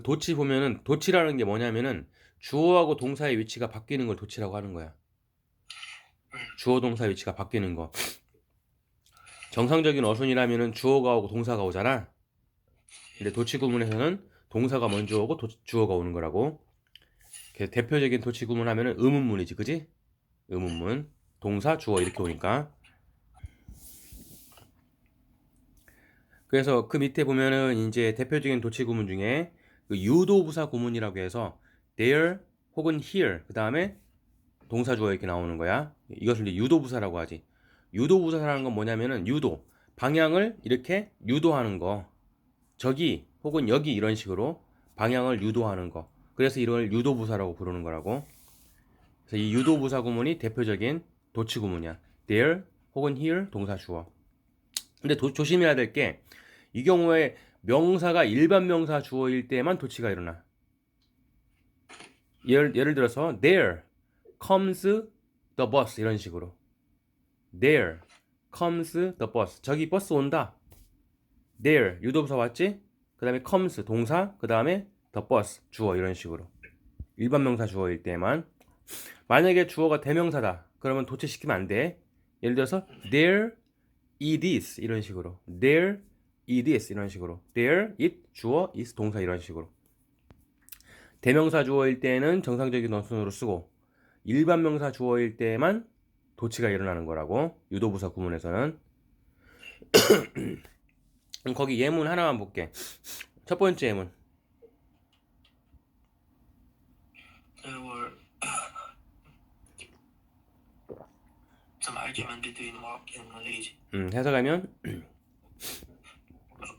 도치 보면은 도치라는 게 뭐냐면은 주어하고 동사의 위치가 바뀌는 걸 도치라고 하는 거야. 주어 동사 위치가 바뀌는 거. 정상적인 어순이라면은 주어가 오고 동사가 오잖아. 근데 도치 구문에서는 동사가 먼저 오고 주어가 오는 거라고. 대표적인 도치 구문 하면은 의문문이지, 그지? 의문문, 동사, 주어 이렇게 오니까. 그래서 그 밑에 보면은 이제 대표적인 도치 구문 중에 그 유도부사 구문이라고 해서 there 혹은 here 그 다음에 동사 주어 이렇게 나오는 거야. 이것을 이제 유도부사라고 하지. 유도부사라는 건 뭐냐면은 유도 방향을 이렇게 유도하는 거. 저기 혹은 여기 이런 식으로 방향을 유도하는 거. 그래서 이걸 유도부사라고 부르는 거라고. 그래서 이 유도부사 구문이 대표적인 도치 구문이야. there 혹은 here 동사 주어. 근데 조심해야 될 게 이 경우에 명사가 일반 명사 주어일 때만 도치가 일어나. 예를 들어서 there comes the bus 이런 식으로. there comes the bus. 저기 버스 온다. there 유도부사 왔지? 그 다음에 comes 동사, 그 다음에 the bus 주어 이런 식으로. 일반 명사 주어일 때만. 만약에 주어가 대명사다. 그러면 도치시키면 안 돼. 예를 들어서 there it is 이런 식으로. there it is 이런 식으로. there it 주어 is 동사 이런 식으로. 대명사 주어일 때는 정상적인 어순으로 쓰고 일반 명사 주어일 때만 도치가 일어나는 거라고. 유도부사 구문에서는. 거기 예문 하나만 볼게. 첫 번째 예문. There were some argument between Mark and Liz. 해석하면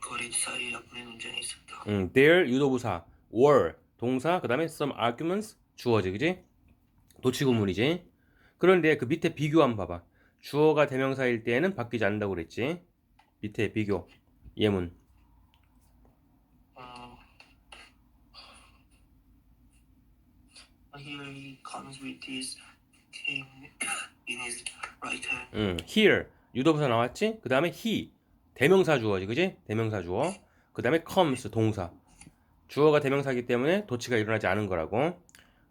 거리 사이에 논쟁이 있었다. there 유도부사 were 동사 그 다음에 some arguments 주어지 그지? 도치 구문이지. 그런데 그 밑에 비교 한번 봐봐. 주어가 대명사일 때는 바뀌지 않는다고 그랬지. 밑에 비교 예문. Here he comes with his king in his right hand. here 유도부사 나왔지? 그 다음에 he 대명사 주어지 그지? 대명사 주어. 그 다음에 comes 동사. 주어가 대명사이기 때문에 도치가 일어나지 않은 거라고.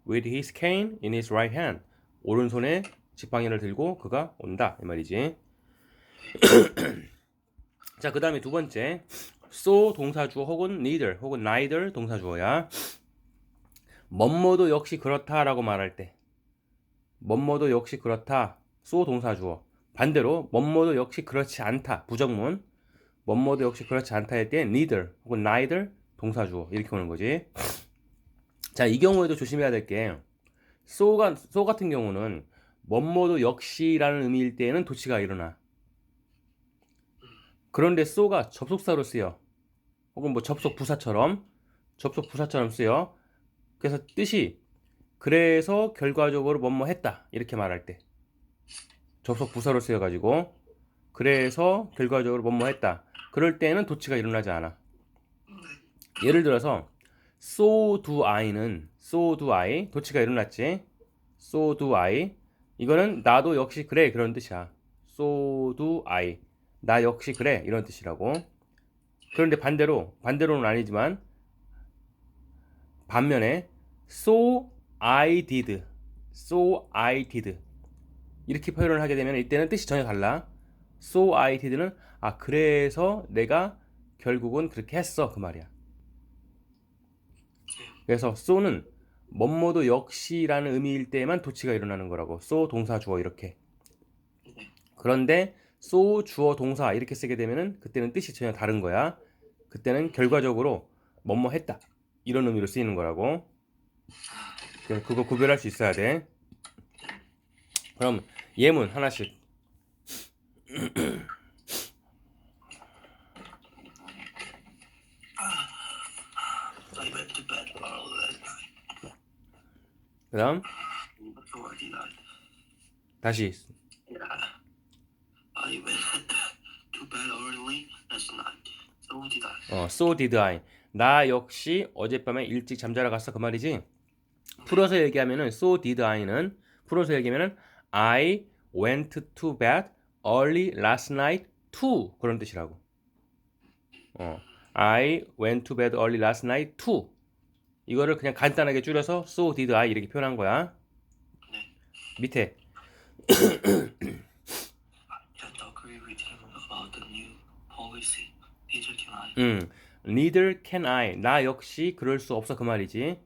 with his cane in his right hand. 오른손에 지팡이를 들고 그가 온다 이 말이지. 자, 그 다음에 두 번째 so 동사 주어 혹은 neither 혹은 neither 동사 주어야. 뭐뭐도 역시 그렇다라고 말할 때 뭐뭐도 역시 그렇다 so 동사 주어. 반대로 뭐뭐도 역시 그렇지 않다 부정문. 뭐뭐도 역시 그렇지 않다 할 때 neither 혹은 neither 동사 주어 이렇게 오는 거지. 자, 이 경우에도 조심해야 될 게 so 같은 경우는 뭐뭐도 역시라는 의미일 때에는 도치가 일어나. 그런데 so가 접속사로 쓰여. 혹은 뭐 접속 부사처럼 쓰여. 그래서 뜻이 그래서 결과적으로 뭐뭐 했다 이렇게 말할 때 접속 부사로 쓰여가지고 그래서 결과적으로 뭐뭐 했다 그럴 때는 도치가 일어나지 않아. 예를 들어서 so do I는 so do I 도치가 일어났지. so do I 이거는 나도 역시 그래 그런 뜻이야. so do I 나 역시 그래 이런 뜻이라고. 그런데 반대로는 아니지만 반면에 so I did 이렇게 표현을 하게 되면 이때는 뜻이 전혀 달라. so I did는 그래서 내가 결국은 그렇게 했어 그 말이야. 그래서 so는 뭐뭐도 역시라는 의미일 때만 도치가 일어나는 거라고. so 동사 주어 이렇게. 그런데 so 주어 동사 이렇게 쓰게 되면은 그때는 뜻이 전혀 다른 거야. 그때는 결과적으로 뭐뭐 했다 이런 의미로 쓰이는 거라고. 그거 구별할 수 있어야 돼. 그럼 예문 하나씩. I went to bed early last night. 그다음 So did I. 다시. Yeah. I went to bed early last night. So did I. so did I. 나 역시 어젯밤에 일찍 잠자러 갔어 그 말이지. 풀어서 얘기하면은 so did I는 풀어서 얘기하면은 I went to bed early last night too 그런 뜻이라고. I went to bed early last night too 이거를 그냥 간단하게 줄여서 so did I 이렇게 표현한 거야. 네. 밑에 Can't agree with him about the new policy. Neither can I. neither can I. 나 역시 그럴 수 없어 그 말이지.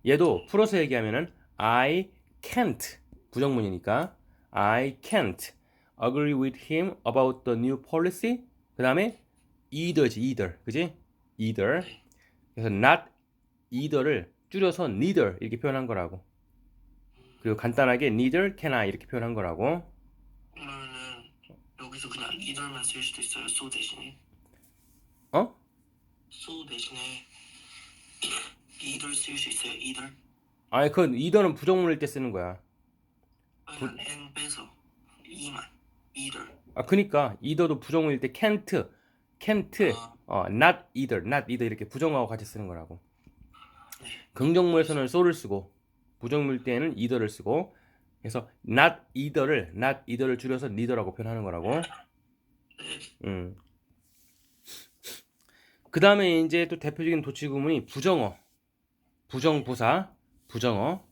얘도 풀어서 얘기하면은 I can't 부정문이니까 I can't agree with him about the new policy. 그 다음에 either지 either 그지? either. 그래서 not either를 줄여서 neither 이렇게 표현한 거라고. 그리고 간단하게 neither can I 이렇게 표현한 거라고. 그러면은 여기서 그냥 either만 쓸 수도 있어요. so 대신에. 어? so 대신에 either 쓸 수 있어요. either. 아니 그 either는 부정문일 때 쓰는 거야. 그냥 n 빼서 e만 either. 아 그니까 either도 부정문일 때 can't not either 이렇게 부정하고 같이 쓰는 거라고. 네. 긍정문에서는 so를 쓰고 부정문일 때는 either를 쓰고 그래서 not either를 줄여서 neither라고 표현하는 거라고. 그 다음에 이제 또 대표적인 도치 구문이 부정어,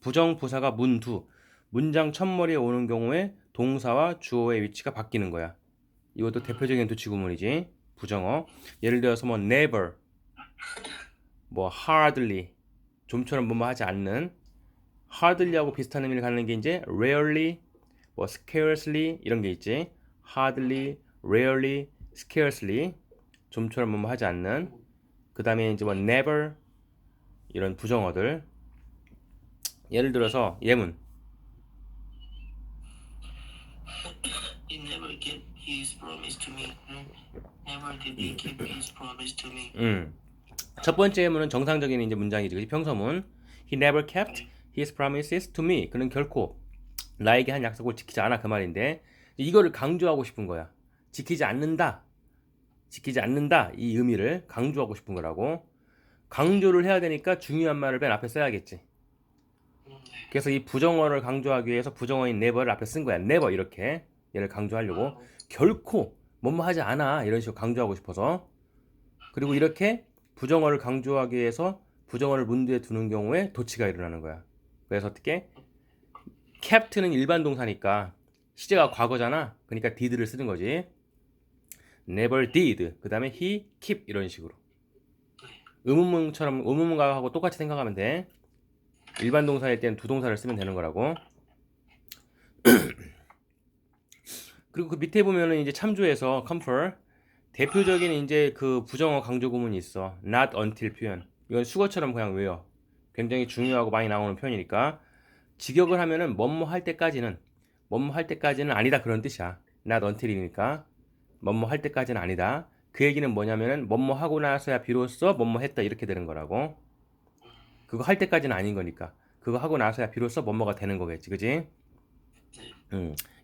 부정부사가 문두, 문장 첫머리에 오는 경우에 동사와 주어의 위치가 바뀌는 거야. 이것도 대표적인 도치 구문이지. 부정어. 예를 들어서 뭐 never, 뭐 hardly, 좀처럼 뭐뭐 하지 않는, hardly하고 비슷한 의미를 갖는 게 이제 rarely, 뭐 scarcely 이런 게 있지. hardly, rarely, scarcely, 좀처럼 뭐뭐 하지 않는. 그 다음에 이제 뭐 never 이런 부정어들. 예를 들어서 예문. He never kept his promise to me. Never did he keep his promise to me. 첫 번째 예문은 정상적인 이제 문장이지. 그치? 평서문. He never kept his promises to me. 그는 결코 나에게 한 약속을 지키지 않아 그 말인데 이거를 강조하고 싶은 거야. 지키지 않는다 이 의미를 강조하고 싶은 거라고. 강조를 해야 되니까 중요한 말을 맨 앞에 써야겠지. 그래서 이 부정어를 강조하기 위해서 부정어인 never를 앞에 쓴 거야. never 이렇게 얘를 강조하려고. 결코 뭐뭐 하지 않아 이런 식으로 강조하고 싶어서. 그리고 이렇게 부정어를 강조하기 위해서 부정어를 문두에 두는 경우에 도치가 일어나는 거야. 그래서 어떻게? kept는 일반 동사니까 시제가 과거잖아. 그러니까 did를 쓰는 거지. never did. 그 다음에 he keep 이런 식으로. 의문문하고 똑같이 생각하면 돼. 일반 동사일 때는 두 동사를 쓰면 되는 거라고. 그리고 그 밑에 보면은 이제 참조에서 confer 대표적인 이제 그 부정어 강조 구문이 있어. not until 표현. 이건 수거처럼 그냥 외워. 굉장히 중요하고 많이 나오는 표현이니까 직역을 하면은 뭐뭐 할 때까지는 아니다 그런 뜻이야. not until이니까 뭐뭐 할 때까지는 아니다. 그 얘기는 뭐냐면은 뭐뭐 하고 나서야 비로소 뭐뭐 했다 이렇게 되는 거라고. 그거 할 때까지는 아닌 거니까. 그거 하고 나서야 비로소 뭐뭐가 되는 거겠지, 그지?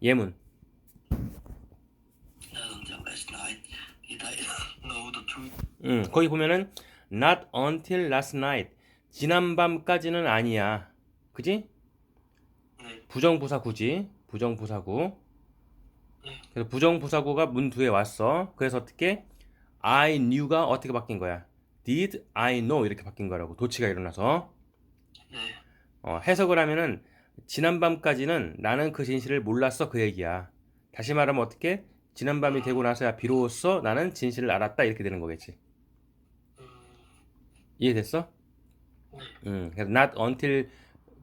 예문. Not until last night did I know the truth. 거기 보면은 not until last night. 지난밤까지는 아니야. 그지? 네. 부정부사구지. 부정부사구. 그래서 부정부사구가 문 뒤에 왔어. 그래서 어떻게? I knew가 어떻게 바뀐 거야? Did I know 이렇게 바뀐 거라고. 도치가 일어나서. 네. 해석을 하면은 지난밤까지는 나는 그 진실을 몰랐어 그 얘기야. 다시 말하면 어떻게? 지난밤이 되고 나서야 비로소 나는 진실을 알았다 이렇게 되는 거겠지. 이해됐어? 그래서 not until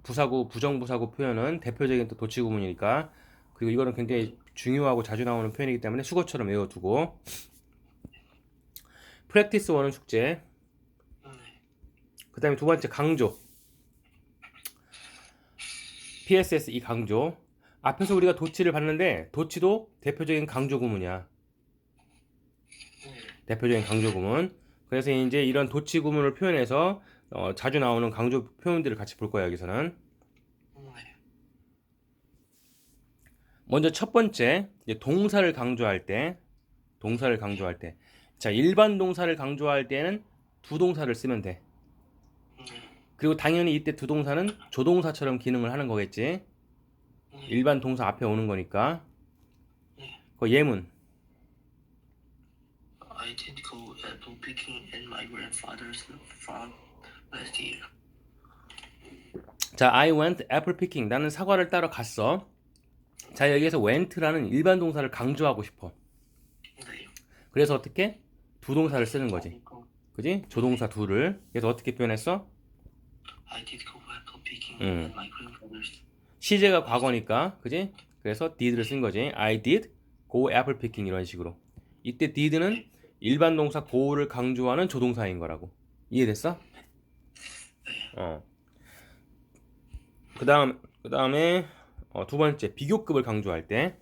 부사구, 부정부사구 표현은 대표적인 또 도치 구문이니까. 그리고 이거는 굉장히 중요하고 자주 나오는 표현이기 때문에 수거처럼 외워두고. 프랙티스 1은 숙제. 그 다음에 두 번째 강조. PSS 이 강조. 앞에서 우리가 도치를 봤는데 도치도 대표적인 강조 구문이야. 대표적인 강조 구문. 그래서 이제 이런 도치 구문을 표현해서 자주 나오는 강조 표현들을 같이 볼 거야 여기서는. 먼저 첫 번째 이제 동사를 강조할 때. 자, 일반 동사를 강조할 때는 두 동사를 쓰면 돼. 그리고 당연히 이때 두 동사는 조동사처럼 기능을 하는 거겠지. 일반 동사 앞에 오는 거니까. 그 예문. I did go apple picking at my grandfather's farm last year. 자, I went apple picking. 나는 사과를 따러 갔어. 자, 여기에서 went라는 일반 동사를 강조하고 싶어. 네. 그래서 어떻게? 두 동사를 쓰는 거지. 그지? 조동사 둘을. 그래서 어떻게 표현했어? I did go apple picking 음. at my grandfather's. 시제가 과거니까, 그지? 그래서 did를 쓴 거지. I did go apple picking 이런 식으로. 이때 did는 일반 동사 go를 강조하는 조동사인 거라고. 이해됐어? 그다음에 두 번째 비교급을 강조할 때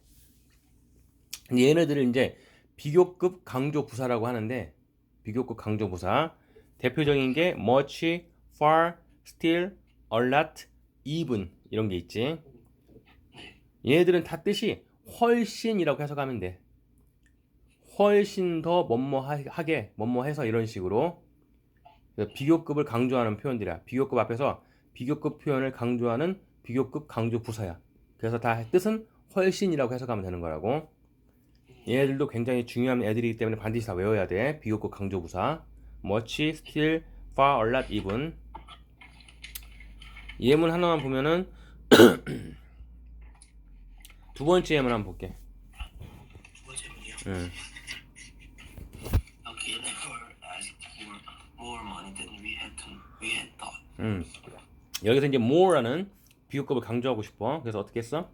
얘네들을 이제 비교급 강조 부사라고 하는데 비교급 강조 부사 대표적인 게 much, far, still, a lot, even 이런 게 있지. 얘네들은 다 뜻이 훨씬이라고 해석하면 돼. 훨씬 더 뭐뭐하게 뭐뭐해서 이런 식으로 비교급을 강조하는 표현들이야. 비교급 앞에서 비교급 표현을 강조하는 비교급 강조 부사야. 그래서 다 뜻은 훨씬이라고 해석하면 되는 거라고. 얘네들도 굉장히 중요한 애들이기 때문에 반드시 다 외워야 돼. 비교급 강조 부사. much, still, far, a lot, even. 예문 하나만 보면은 두 번째 예문 한번 볼게. 두 번째 문이요. 응. Okay, never asked for more money than we had thought. 여기서 이제 more라는 비교급을 강조하고 싶어. 그래서 어떻게 했어?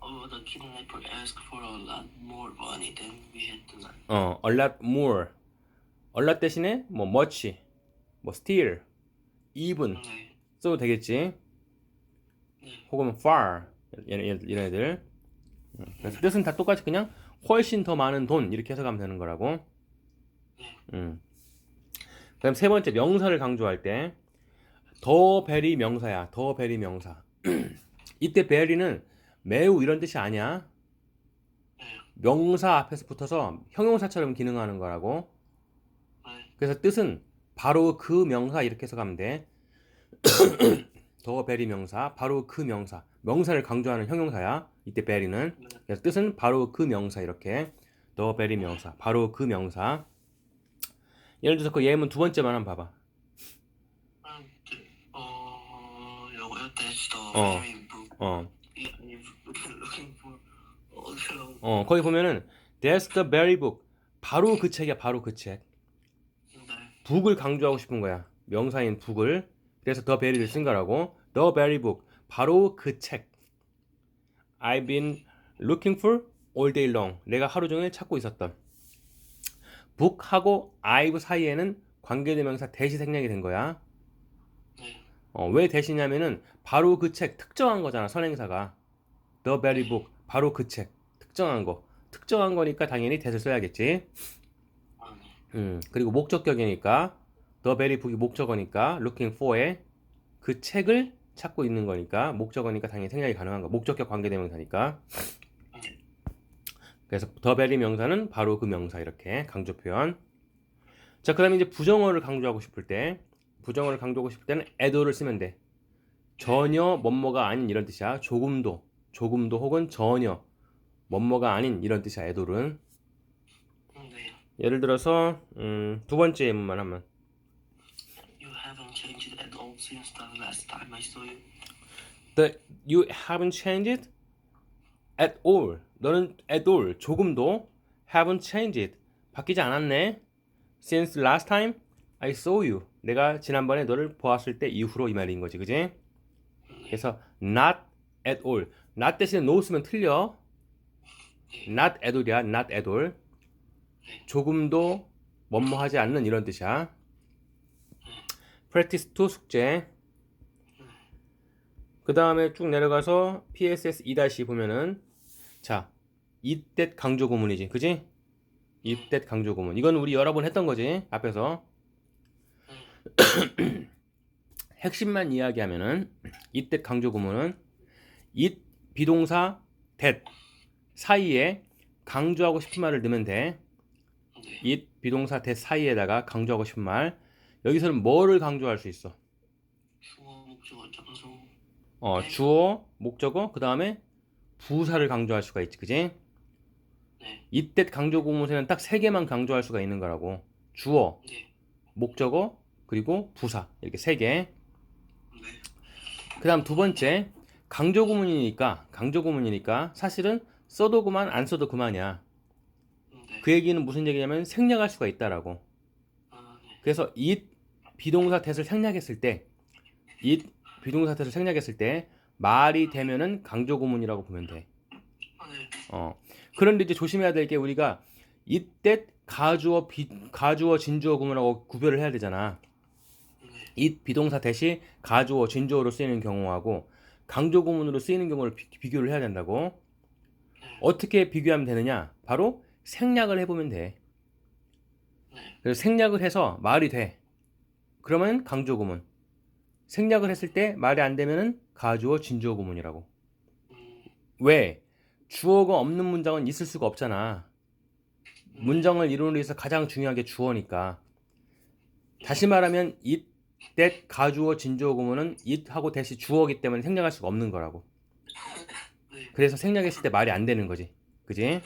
Oh, the kidnapper asked for a lot more money than we had tonight. a lot more. a lot 대신에 뭐 much, 뭐 still, even 네. 써도 되겠지. 혹은 far 이런 애들. 그래서 뜻은 다 똑같이 그냥 훨씬 더 많은 돈 이렇게 해석하면 되는 거라고. 그다음 세 번째 명사를 강조할 때 더 베리 명사야. 더 베리 명사. 이때 베리는 매우 이런 뜻이 아니야. 명사 앞에서 붙어서 형용사처럼 기능하는 거라고. 그래서 뜻은 바로 그 명사 이렇게 해석하면 돼. 더 베리 명사, 바로 그 명사. 명사를 강조하는 형용사야. 이때 베리는. 그래서 뜻은 바로 그 명사 이렇게. 더 베리 명사, 바로 그 명사. 예를 들어서 그 예문 두 번째만 한번 봐봐. 요거요. That's the 어. very book you're looking for all along. 거기 보면은 That's the very book. 바로 그 책이야, 바로 그 책. 네. 북을 강조하고 싶은 거야. 명사인 북을. 그래서 the very를 쓴 거라고. The very book. 바로 그 책. I've been looking for all day long. 내가 하루 종일 찾고 있었던. book하고 I've 사이에는 관계대명사 대시 생략이 된 거야. 왜 대시냐면은 바로 그 책 특정한 거잖아, 선행사가. The very book. 바로 그 책. 특정한 거. 특정한 거니까 당연히 대를 써야겠지. 그리고 목적격이니까 the very book이 목적어니까 looking for에 그 책을 찾고 있는 거니까 목적어니까 당연히 생략이 가능한 거. 목적격 관계대명사니까. 그래서 the very 명사는 바로 그 명사 이렇게 강조 표현. 자, 그다음에 이제 부정어를 강조하고 싶을 때 부정어를 강조하고 싶을 때는 atall을 쓰면 돼. 전혀 뭐뭐가 아닌 이런 뜻이야. 조금도 혹은 전혀 뭐뭐가 아닌 이런 뜻이야. atall은. 예를 들어서 두 번째 예문만 하면 You haven't changed at all since the last time I saw you. You haven't changed at all. 너는 at all 조금도 haven't changed 바뀌지 않았네. Since last time I saw you. 내가 지난번에 너를 보았을 때 이후로 이 말인 거지, 그지? 그래서 not at all. not 대신에 no 쓰면 틀려. not at all이야. not at all. 조금도 뭐뭐하지 않는 이런 뜻이야. practice to 숙제. 그 다음에 쭉 내려가서 PSS 2- 보면은 자, 이때 강조 구문이지, 그지? 이때 강조 구문. 이건 우리 여러 번 했던 거지, 앞에서. 핵심만 이야기하면은 이때 강조 구문은 it 비동사 that 사이에 강조하고 싶은 말을 넣으면 돼. it 비동사 that 사이에다가 강조하고 싶은 말. 여기서는 뭐를 강조할 수 있어? 주어, 목적어, 장소. 주어, 목적어, 그 다음에 부사를 강조할 수가 있지, 그지? 이때 강조 구문에는 딱 세 개만 강조할 수가 있는 거라고. 주어, 목적어, 그리고 부사 이렇게 세 개. 그 다음 두 번째, 강조구문이니까 사실은 써도 그만 안 써도 그만이야. 네. 그 얘기는 무슨 얘기냐면 생략할 수가 있다라고. 네. 그래서 it 비동사 that을 생략했을 때 it 비동사 that을 생략했을 때 말이 되면은 강조구문이라고 보면 돼. 네. 그런데 이제 조심해야 될 게 우리가 it that 가주어 진주어 구문하고 구별을 해야 되잖아. 네. it 비동사 that이 가주어 진주어로 쓰이는 경우하고 강조구문으로 쓰이는 경우를 비교를 해야 된다고. 어떻게 비교하면 되느냐? 바로 생략을 해보면 돼. 네. 그래서 생략을 해서 말이 돼. 그러면 강조구문. 생략을 했을 때 말이 안 되면은 가주어 진주어 구문이라고. 왜? 주어가 없는 문장은 있을 수가 없잖아. 문장을 이루는 데 있어서 가장 중요한 게 주어니까. 다시 말하면 it, that, 가주어, 진주어 구문은 it하고 that이 주어이기 때문에 생략할 수가 없는 거라고. 네. 그래서 생략했을 때 말이 안 되는 거지. 그지?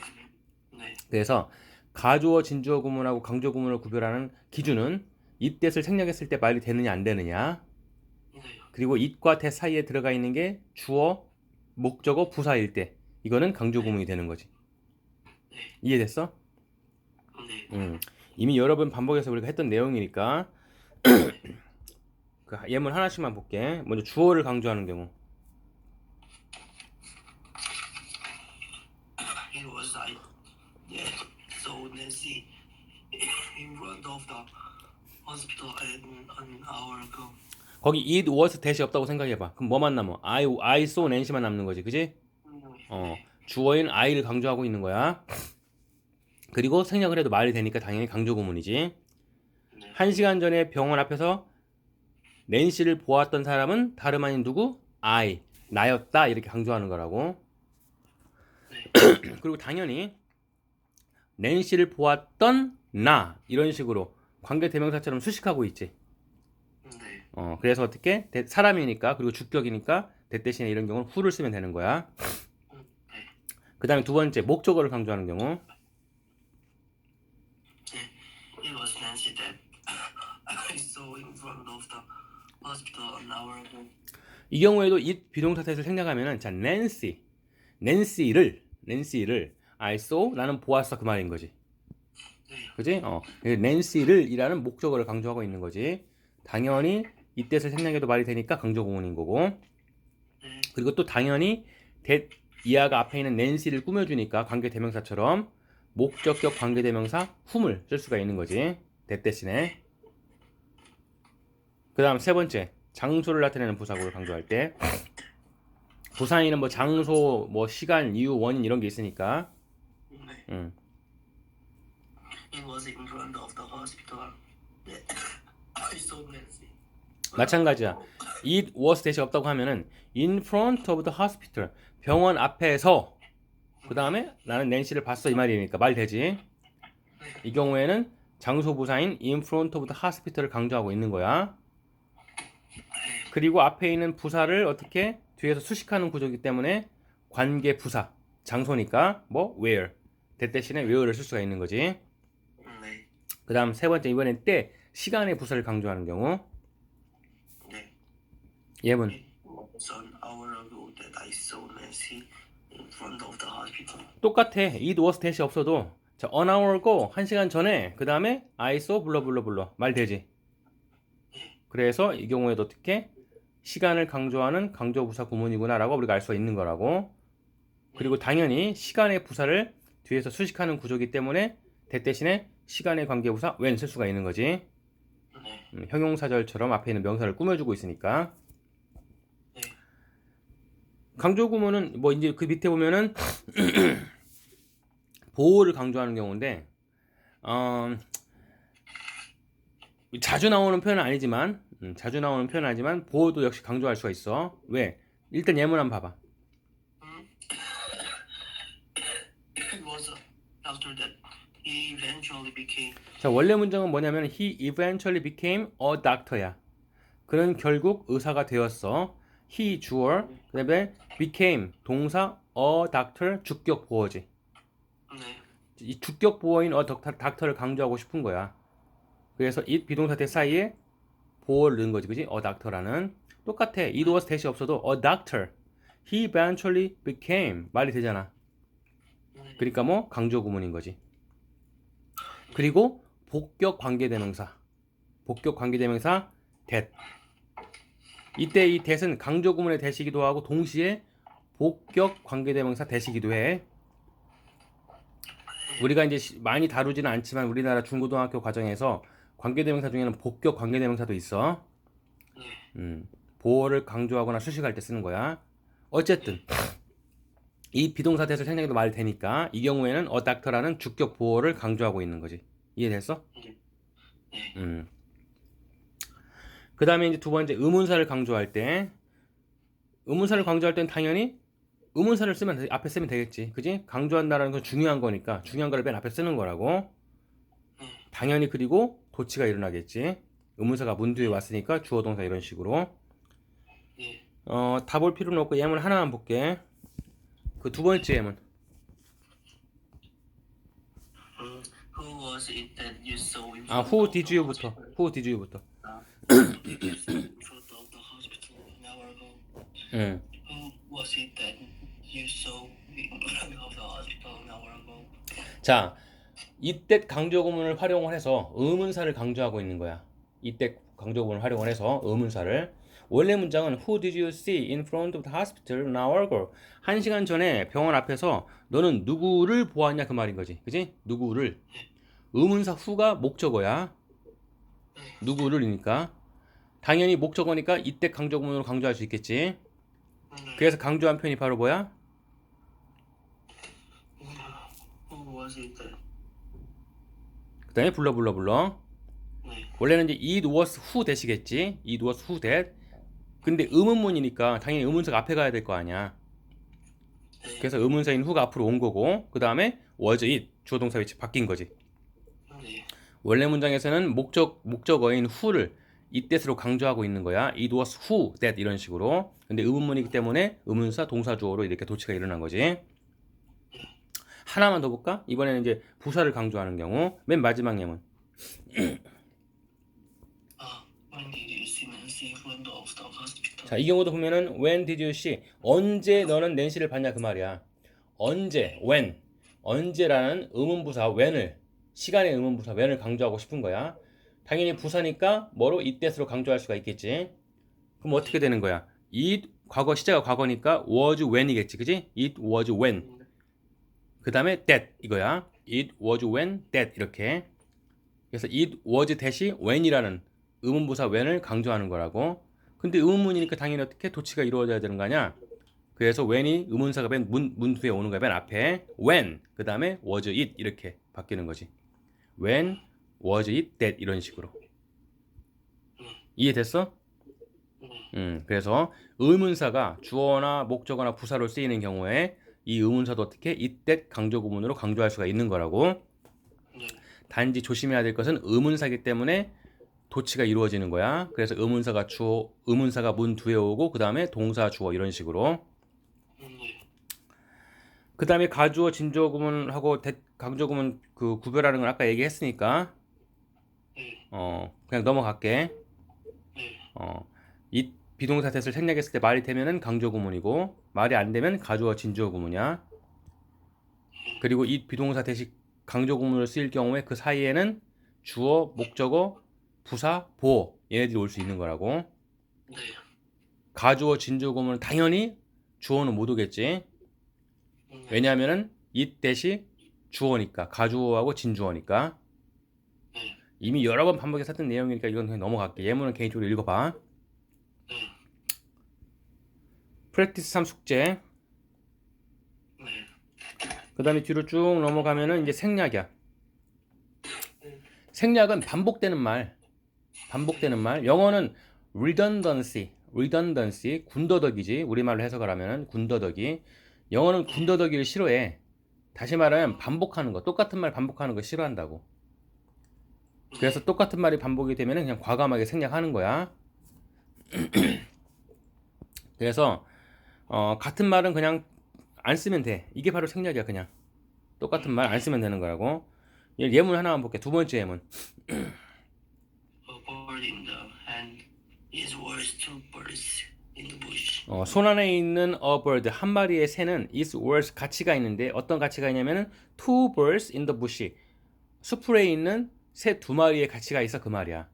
네. 그래서 가주어, 진주어 구문하고 강조 구문을 구별하는 기준은 it, that을 생략했을 때 말이 되느냐 안 되느냐. 네. 그리고 it과 that 사이에 들어가 있는 게 주어, 목적어, 부사일 때 이거는 강조 구문이 되는 거지. 네. 이해됐어? 네. 이미 여러 번 반복해서 우리가 했던 내용이니까 그 예문 하나씩만 볼게. 먼저 주어를 강조하는 경우. It was like, yeah, so Nancy in front of the hospital an hour ago. 거기 it was that이 없다고 생각해봐. 그럼 뭐만 남아? I saw Nancy만 남는 거지, 그지? 주어인 I를 강조하고 있는 거야. 그리고 생략을 해도 말이 되니까 당연히 강조 구문이지. 네. 1시간 전에 병원 앞에서 낸시를 보았던 사람은 다름 아닌 누구? I, 나였다 이렇게 강조하는 거라고. 그리고 당연히 낸시를 보았던 나 이런 식으로 관계 대명사처럼 수식하고 있지. 네. 그래서 어떻게? 사람이니까 그리고 주격이니까 that 대신에 이런 경우는 who를 쓰면 되는 거야. 그 다음에 두 번째 목적어를 강조하는 경우. It was Nancy that I saw in front of the hospital an hour ago. 이 경우에도 it 비동사 that을 생략하면은 자 낸시를 I saw 나는 보았어 그 말인 거지. 그지? 낸시를 이라는 목적어를 강조하고 있는 거지. 당연히 이 that을 생략해도 말이 되니까 강조 구문인 거고. 그리고 또 당연히 that 이하가 앞에 있는 낸시를 꾸며주니까 관계 대명사처럼 목적격 관계 대명사 whom을 쓸 수가 있는 거지. that 대신에. 그 다음 세 번째 장소를 나타내는 부사구를 강조할 때 부사에는 뭐 장소, 뭐 시간, 이유, 원인 이런 게 있으니까. It was in front of the hospital. I saw Nancy. 마찬가지야. It was that이 없다고 하면은 in front of the hospital 병원 앞에서 그 다음에 나는 낸시를 봤어 이 말이니까 말 되지. 이 경우에는 장소 부사인 in front of the hospital을 강조하고 있는 거야. 그리고 앞에 있는 부사를 어떻게 뒤에서 수식하는 구조이기 때문에 관계 부사 장소니까 뭐 where that 대신에 where를 쓸 수가 있는 거지. 네. 그 다음 세 번째 이번엔 때 시간의 부사를 강조하는 경우. 네. 예문 It was an hour ago that I saw Nancy in front of the hospital. 똑같아. it was that이 없어도 자 an hour ago 1시간 전에 그 다음에 I saw 불러 말 되지. 그래서 이 경우에도 어떻게 시간을 강조하는 강조부사 구문이구나 라고 우리가 알 수가 있는 거라고. 그리고 당연히 시간의 부사를 뒤에서 수식하는 구조이기 때문에 that 대신에 시간의 관계부사 when 쓸 수가 있는 거지. 네. 형용사절처럼 앞에 있는 명사를 꾸며주고 있으니까. 네. 강조 구문은 뭐 이제 그 밑에 보면은 보호를 강조하는 경우인데 자주 나오는 표현은 아니지만 보호도 역시 강조할 수가 있어. 왜? 일단 예문 한번 봐봐. It was a doctor that he eventually became. 자, 원래 문장은 뭐냐면 he eventually became a doctor야. 그는 결국 의사가 되었어. he 주어, 그다음에 became 동사 a doctor 주격 보어지. 네. 이 주격 보어인 a doctor를 강조하고 싶은 거야. 그래서 it 비동사 대 사이에 보어를 넣은 거지, 그지? a doctor라는. 똑같아. it was 대시 없어도 a doctor. He eventually became 말이 되잖아. 네. 그러니까 뭐 강조 구문인 거지. 그리고 복격 관계대명사. 복격 관계대명사 that. 이때 이 that은 강조 구문의 that이기도 하고 동시에 복격 관계대명사 that이기도 해. 우리가 이제 많이 다루지는 않지만 우리나라 중고등학교 과정에서 관계대명사 중에는 복격 관계대명사도 있어. 보어를 강조하거나 수식할 때 쓰는 거야. 어쨌든 이 비동사 that을 생략해도 말이 되니까 이 경우에는 a doctor라는 주격 보어를 강조하고 있는 거지. 이해됐어? 네. 그 다음에 이제 두 번째 의문사를 강조할 때 의문사를 강조할 때는 당연히 의문사를 쓰면 앞에 쓰면 되겠지. 그지? 강조한다는 건 중요한 거니까 중요한 걸 맨 앞에 쓰는 거라고. 당연히 그리고 도치가 일어나겠지. 의문사가 문 뒤에 왔으니까 주어 동사 이런 식으로. 네. 다 볼 필요는 없고 예문 하나만 볼게. 그 두 번째 예문. Who was it that you saw in 아, front who of did the you부터. hospital? who did you부터. In front of the hospital an hour ago. 응. Who was it that you saw in front of the hospital an hour ago? 자, 이때 강조구문을 활용을 해서 의문사를 강조하고 있는 거야. 이때 강조구문을 활용을 해서 의문사를. 원래 문장은 Who did you see in front of the hospital an hour ago? 1시간 전에 병원 앞에서 너는 누구를 보았냐 그 말인 거지. 그지? 누구를. 의문사 who가 목적어야. 누구를이니까. 당연히 목적어니까 이때 강조구문으로 강조할 수 있겠지. 그래서 강조한 표현이 바로 뭐야? Who was it that? 그 다음에 불러. 네. 원래는 이제 it was who 대시겠지. it was who that. 근데 의문문이니까 당연히 의문사가 앞에 가야 될 거 아니야. 네. 그래서 의문사인 who가 앞으로 온 거고 그 다음에 was it 주어 동사 위치 바뀐 거지. 네. 원래 문장에서는 목적어인 who를 it that으로 강조하고 있는 거야. it was who that 이런 식으로. 근데 의문문이기 때문에 의문사 동사 주어로 이렇게 도치가 일어난 거지. 하나만 더 볼까? 이번에는 이제 부사를 강조하는 경우 맨 마지막 예문. When did you see Nancy in front of the hospital? 자, 이 경우도 보면은 when did you see? 언제 너는 낸시를 봤냐 그 말이야. 언제, when. 언제라는 의문부사 when을 시간의 의문부사 when을 강조하고 싶은 거야. 당연히 부사니까 뭐로 itthat으로 강조할 수가 있겠지. 그럼 어떻게 되는 거야? it 과거 시제가 과거니까 was when이겠지. 그지? it was when. 그 다음에 that 이거야. it was when that 이렇게. 그래서 it was that이 when이라는 의문부사 when을 강조하는 거라고. 근데 의문문이니까 당연히 어떻게 도치가 이루어져야 되는 거 아니야? 그래서 when이 의문사가 문 뒤에 오는 거야. 맨 앞에 when 그 다음에 was it 이렇게 바뀌는 거지. when was it that 이런 식으로. 이해됐어? 그래서 의문사가 주어나 목적어나 부사로 쓰이는 경우에 이 의문사도 어떻게 it that 강조 구문으로 강조할 수가 있는 거라고. 단지 조심해야 될 것은 의문사이기 때문에 도치가 이루어지는 거야. 그래서 의문사가 문 뒤에 오고 그 다음에 동사 주어 이런 식으로. 그 다음에 가주어 진주어 구문하고 강조 구문 그 구별하는 건 아까 얘기했으니까 그냥 넘어갈게. 이 비동사 that을 생략했을 때 말이 되면은 강조 구문이고 말이 안 되면 가주어 진주어 구문이야. 그리고 이 비동사 that이 강조 구문으로 쓰일 경우에 그 사이에는 주어, 목적어, 부사, 보어 얘네들이 올 수 있는 거라고. 네. 가주어 진주어 구문은 당연히 주어는 못 오겠지. 왜냐하면은 it that이 주어니까 가주어하고 진주어니까. 이미 여러 번 반복해서 했던 내용이니까 이건 그냥 넘어갈게. 예문은 개인적으로 읽어봐. 프랙티스 3 숙제. 그 다음에 뒤로 쭉 넘어가면은 이제 생략이야. 생략은 반복되는 말. 영어는 redundancy, 군더더기지. 우리말로 해석을 하면은 군더더기. 영어는 군더더기를 싫어해. 다시 말하면 반복하는 거, 똑같은 말 반복하는 거 싫어한다고. 그래서 똑같은 말이 반복이 되면은 그냥 과감하게 생략하는 거야. 그래서 같은 말은 그냥 안 쓰면 돼. 이게 바로 생략이야. 그냥 똑같은 말 안 쓰면 되는 거라고. 예문 하나만 볼게. 두 번째 예문. A bird in the hand is worth two birds in the bush. 손 안에 있는 a bird 한 마리의 새는 is worth 가치가 있는데 어떤 가치가 있냐면은 two birds in the bush 수풀에 있는 새 두 마리의 가치가 있어 그 말이야.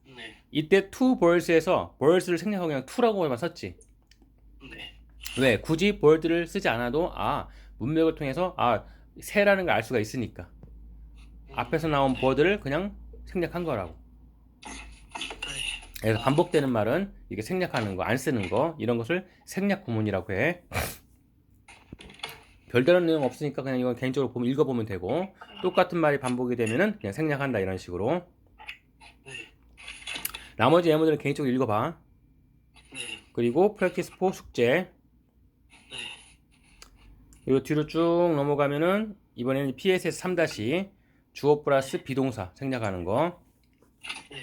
네. 이때 two birds에서 birds를 생략하고 그냥 two라고만 썼지. 네. 왜? 굳이 bird를 쓰지 않아도 문맥을 통해서 새라는 걸 알 수가 있으니까 앞에서 나온 bird를 그냥 생략한 거라고. 네. 그래서 반복되는 말은 이게 생략하는 거, 안 쓰는 거 이런 것을 생략 구문이라고 해. 별다른 내용 없으니까 그냥 이건 개인적으로 보면 읽어보면 되고 똑같은 말이 반복이 되면은 그냥 생략한다 이런 식으로. 네. 나머지 예문들은 개인적으로 읽어봐. 네. 그리고 프랙티스 4 숙제. 네. 그리고 뒤로 쭉 넘어가면은 이번에는 PSS 3 주어 플러스 비동사 생략하는 거. 네.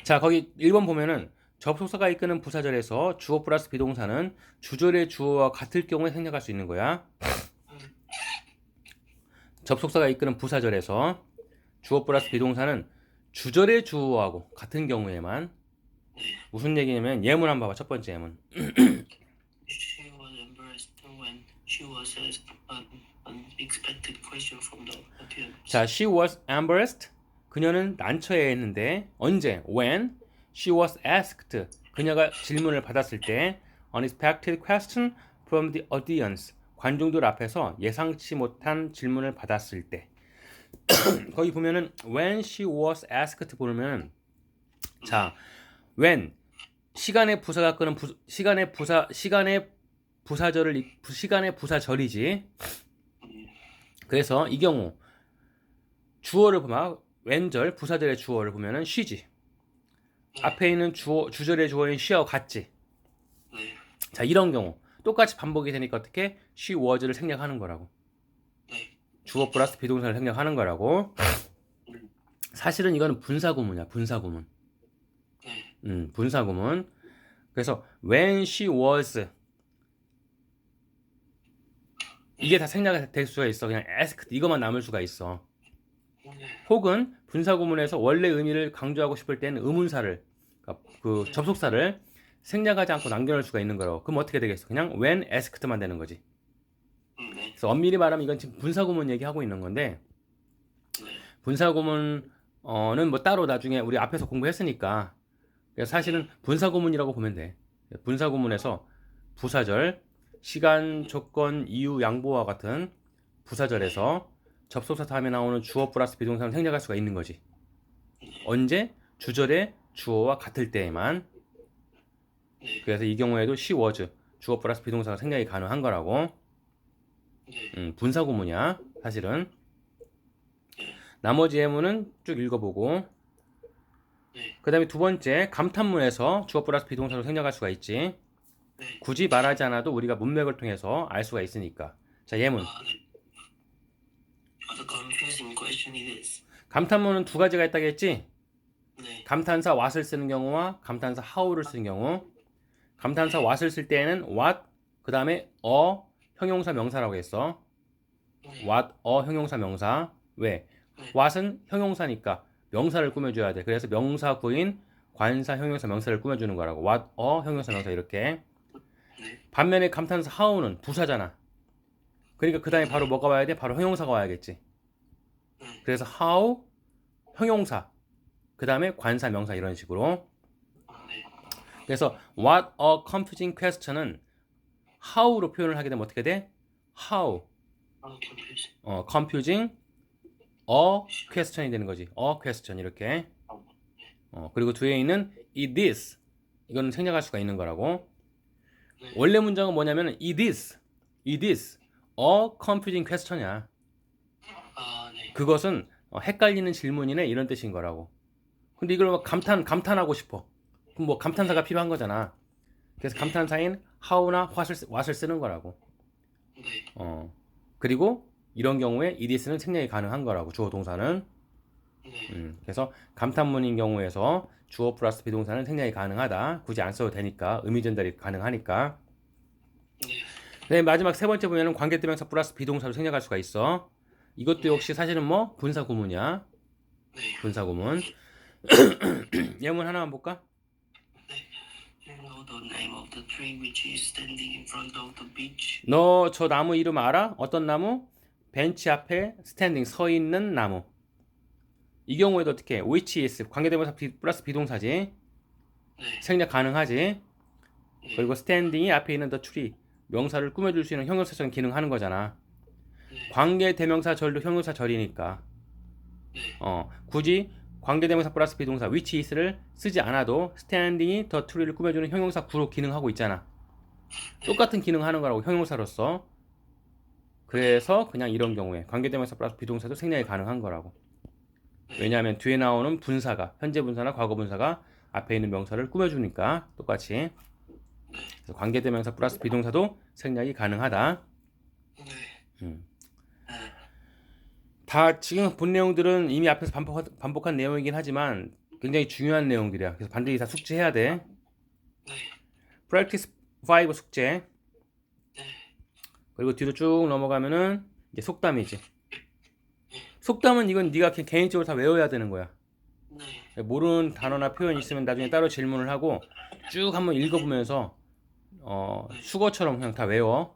자, 거기 1번 보면은 접속사가 이끄는 부사절에서 주어 플러스 비동사는 주절의 주어와 같을 경우에 생략할 수 있는 거야. 접속사가 이끄는 부사절에서 주어 플러스 비동사는 주절의 주어하고 같은 경우에만. 무슨 얘기냐면 예문 한번 봐봐. 첫 번째 예문. She was embarrassed when she was asked an unexpected question from the audience. 자, she was embarrassed. 그녀는 난처해했는데 언제? When she was asked. 그녀가 질문을 받았을 때 unexpected question from the audience. 관중들 앞에서 예상치 못한 질문을 받았을 때. 거기 보면은 when she was asked 보면 자, when 시간의 부사가 끄는 시간의 부사절이지. 그래서 이 경우 주어를 보면 왼절 부사절의 주어를 보면은 she지. 앞에 있는 주절의 주어인 she하고 같지. 네. 자, 이런 경우 똑같이 반복이 되니까 어떻게 she was를 생략하는 거라고. 네. 주어 플러스 비동사를 생략하는 거라고. 사실은 이거는 분사구문이야. 분사구문. 네. 분사구문. 그래서 when she was 이게 다 생략이 될 수가 있어. 그냥 asked 이것만 남을 수가 있어. 네. 혹은 분사구문에서 원래 의미를 강조하고 싶을 때는 의문사를 그러니까 그 접속사를 생략하지 않고 남겨놓을 수가 있는 거라고. 그럼 어떻게 되겠어? 그냥 when asked만 되는 거지. 네. 그래서 엄밀히 말하면 이건 지금 분사구문 얘기하고 있는 건데 분사구문은 뭐 따로 나중에 우리 앞에서 공부했으니까 그래서 사실은 분사구문이라고 보면 돼. 분사구문에서 부사절, 시간, 조건, 이유, 양보와 같은 부사절에서 접속사 다음에 나오는 주어 플러스 비동사를 생략할 수가 있는 거지. 언제? 주절의 주어와 같을 때에만. 그래서 이 경우에도 she was 주어 플러스 비동사가 생략이 가능한 거라고. 분사구문이야 사실은. 나머지 예문은 쭉 읽어보고 그 다음에 두 번째 감탄문에서 주어 플러스 비동사로 생략할 수가 있지. 굳이 말하지 않아도 우리가 문맥을 통해서 알 수가 있으니까. 자, 예문. The confusing question is. 감탄문은 두 가지가 있다고 했지. 네. 감탄사 what을 쓰는 경우와 감탄사 how를 쓰는 경우. 감탄사 what을 쓸 때에는 what 그 다음에 a 형용사 명사라고 했어. what a 형용사 명사. 왜? what은 형용사니까 명사를 꾸며줘야 돼. 그래서 명사 구인 관사 형용사 명사를 꾸며주는 거라고. what a 형용사 명사 이렇게. 반면에 감탄사 how는 부사잖아. 그러니까 그 다음에 바로 뭐가 와야 돼? 바로 형용사가 와야겠지. 그래서 how 형용사 그 다음에 관사 명사 이런 식으로. 그래서 what a confusing question은 how로 표현을 하게 되면 어떻게 돼? how confusing a question이 되는 거지. a question 이렇게. 그리고 뒤에 있는 is this 이거는 생략할 수가 있는 거라고. 원래 문장은 뭐냐면 is this a confusing question이야. 그것은 헷갈리는 질문이네 이런 뜻인 거라고. 근데 이걸 막 감탄하고 싶어. 그럼 뭐 감탄사가 필요한 거잖아. 그래서 감탄사인 how나 what을 쓰는 거라고. 그리고 이런 경우에 it는 생략이 가능한 거라고. 주어 동사는. 그래서 감탄문인 경우에서 주어 플러스 비동사는 생략이 가능하다. 굳이 안 써도 되니까 의미 전달이 가능하니까. 네, 마지막 세 번째 보면은 관계대명사 플러스 비동사로 생략할 수가 있어. 이것도 역시 사실은 뭐 분사구문이야. 분사구문. 예문 하나만 볼까? name of the tree which is standing in front of the beach? 너 저 나무 이름 알아? 어떤 나무? 벤치 앞에 스탠딩 서 있는 나무. 이 경우에도 어떻게? which is 관계대명사 플러스 비동사지. 네. 생략 가능하지. 네. 그리고 스탠딩이 앞에 있는 the tree 명사를 꾸며줄 수 있는 형용사적인 기능 하는 거잖아. 네. 관계대명사절도 형용사절이니까. 네. 굳이 관계대명사 플러스 비동사 which is를 쓰지 않아도 스탠딩이 the tree를 꾸며주는 형용사 구로 기능하고 있잖아. 똑같은 기능 하는 거라고 형용사로서. 그래서 그냥 이런 경우에 관계대명사 플러스 비동사도 생략이 가능한 거라고. 왜냐하면 뒤에 나오는 분사가 현재 분사나 과거 분사가 앞에 있는 명사를 꾸며주니까 똑같이. 그래서 관계대명사 플러스 비동사도 생략이 가능하다. 네. 다 지금 본 내용들은 이미 앞에서 반복한 내용이긴 하지만 굉장히 중요한 내용들이야. 그래서 반드시 다 숙지해야 돼. 네. Practice 5 숙제. 네. 그리고 뒤로 쭉 넘어가면은 이제 속담이지. 속담은 이건 네가 개인적으로 다 외워야 되는 거야. 네. 모르는 단어나 표현 있으면 나중에 따로 질문을 하고 쭉 한번 읽어보면서 수거처럼 그냥 다 외워.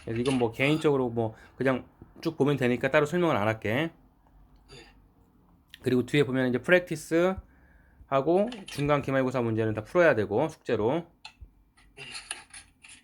그래서 이건 뭐 개인적으로 뭐 그냥 쭉 보면 되니까 따로 설명을 안 할게. 그리고 뒤에 보면 이제 프랙티스 하고 중간 기말고사 문제는 다 풀어야 되고 숙제로.